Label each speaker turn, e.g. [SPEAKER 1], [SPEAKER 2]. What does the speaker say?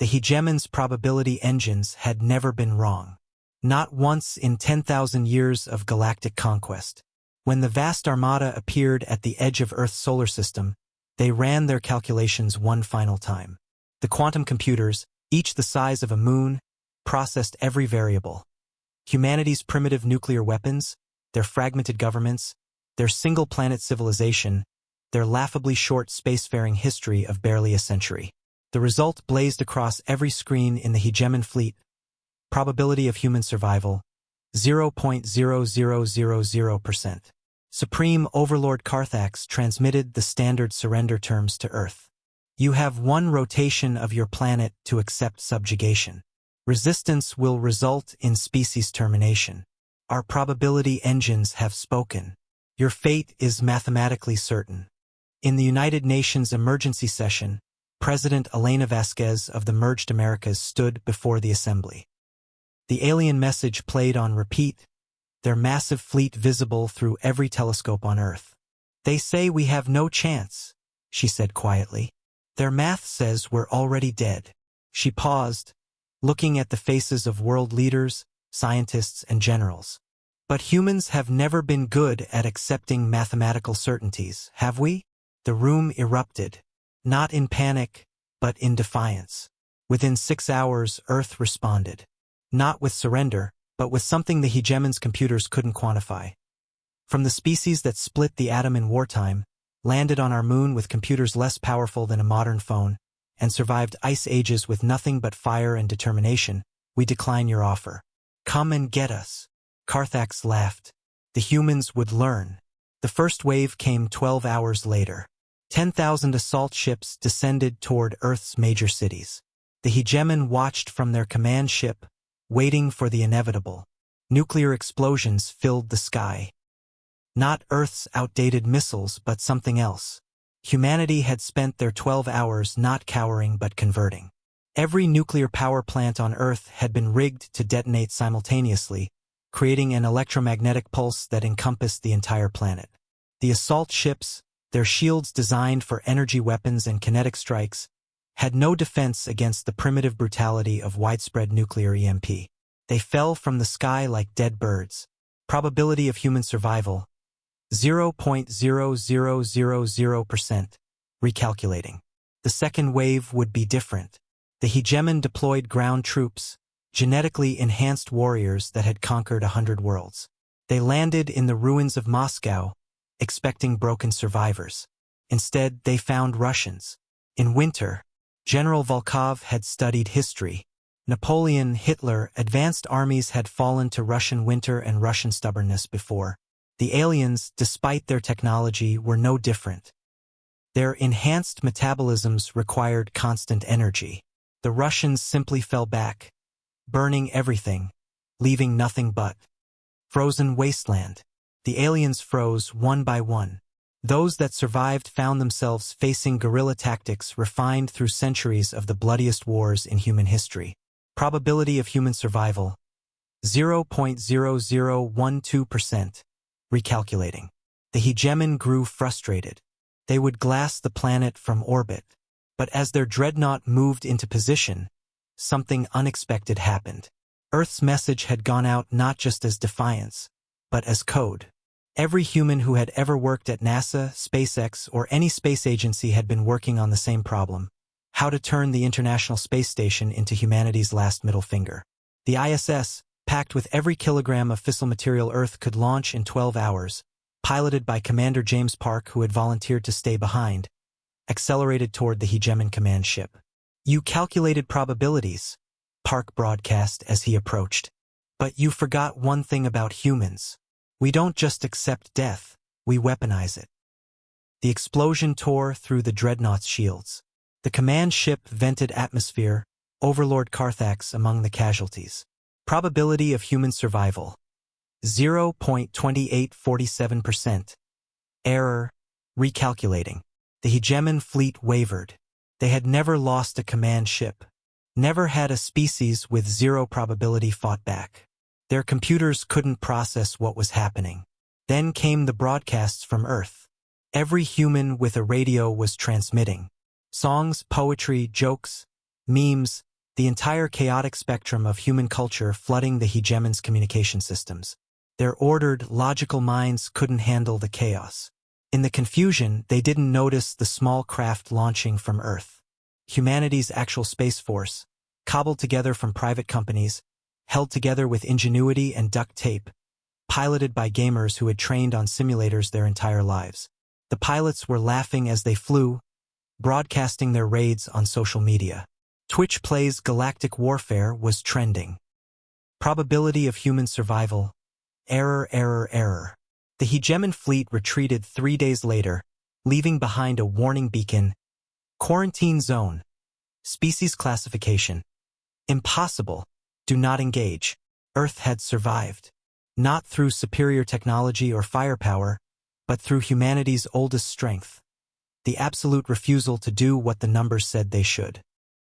[SPEAKER 1] The hegemon's probability engines had never been wrong. Not once in 10,000 years of galactic conquest. When the vast armada appeared at the edge of Earth's solar system, they ran their calculations one final time. The quantum computers, each the size of a moon, processed every variable. Humanity's primitive nuclear weapons, their fragmented governments, their single-planet civilization, their laughably short spacefaring history of barely a century. The result blazed across every screen in the hegemon fleet. Probability of human survival, 0.0000%. Supreme Overlord Carthax transmitted the standard surrender terms to Earth. You have one rotation of your planet to accept subjugation. Resistance will result in species termination. Our probability engines have spoken. Your fate is mathematically certain. In the United Nations emergency session, President Elena Vasquez of the Merged Americas stood before the assembly. The alien message played on repeat, their massive fleet visible through every telescope on Earth. They say we have no chance, she said quietly. Their math says we're already dead. She paused, looking at the faces of world leaders, scientists, and generals. But humans have never been good at accepting mathematical certainties, have we? The room erupted, not in panic, but in defiance. Within 6 hours, Earth responded. Not with surrender, but with something the hegemon's computers couldn't quantify. From the species that split the atom in wartime, landed on our moon with computers less powerful than a modern phone, and survived ice ages with nothing but fire and determination, we decline your offer. Come and get us. Carthax laughed. The humans would learn. The first wave came 12 hours later. 10,000 assault ships descended toward Earth's major cities. The hegemon watched from their command ship, waiting for the inevitable. Nuclear explosions filled the sky. Not Earth's outdated missiles, but something else. Humanity had spent their 12 hours not cowering but converting. Every nuclear power plant on Earth had been rigged to detonate simultaneously, creating an electromagnetic pulse that encompassed the entire planet. The assault ships, their shields designed for energy weapons and kinetic strikes, had no defense against the primitive brutality of widespread nuclear EMP. They fell from the sky like dead birds. Probability of human survival, 0.0000%. Recalculating. The second wave would be different. The hegemon deployed ground troops, genetically enhanced warriors that had conquered 100 worlds. They landed in the ruins of Moscow, expecting broken survivors. Instead, they found Russians. In winter, General Volkov had studied history. Napoleon, Hitler, advanced armies had fallen to Russian winter and Russian stubbornness before. The aliens, despite their technology, were no different. Their enhanced metabolisms required constant energy. The Russians simply fell back, burning everything, leaving nothing but frozen wasteland. The aliens froze one by one. Those that survived found themselves facing guerrilla tactics refined through centuries of the bloodiest wars in human history. Probability of human survival, 0.0012%. Recalculating. The hegemon grew frustrated. They would glass the planet from orbit. But as their dreadnought moved into position, something unexpected happened. Earth's message had gone out not just as defiance, but as code. Every human who had ever worked at NASA, SpaceX, or any space agency had been working on the same problem: how to turn the International Space Station into humanity's last middle finger. The ISS, packed with every kilogram of fissile material Earth could launch in 12 hours, piloted by Commander James Park, who had volunteered to stay behind, accelerated toward the hegemon command ship. "You calculated probabilities," Park broadcast as he approached. "But you forgot one thing about humans. We don't just accept death, we weaponize it." The explosion tore through the dreadnought's shields. The command ship vented atmosphere, Overlord Carthax among the casualties. Probability of human survival, 0.2847%. Error. Recalculating. The hegemon fleet wavered. They had never lost a command ship. Never had a species with zero probability fought back. Their computers couldn't process what was happening. Then came the broadcasts from Earth. Every human with a radio was transmitting. Songs, poetry, jokes, memes, the entire chaotic spectrum of human culture flooding the hegemon's communication systems. Their ordered, logical minds couldn't handle the chaos. In the confusion, they didn't notice the small craft launching from Earth. Humanity's actual space force, cobbled together from private companies, held together with ingenuity and duct tape, piloted by gamers who had trained on simulators their entire lives. The pilots were laughing as they flew, broadcasting their raids on social media. Twitch Play's Galactic Warfare was trending. Probability of human survival. Error, error, error. The hegemon fleet retreated 3 days later, leaving behind a warning beacon. Quarantine zone. Species classification. Impossible. Do not engage. Earth had survived. Not through superior technology or firepower, but through humanity's oldest strength. The absolute refusal to do what the numbers said they should.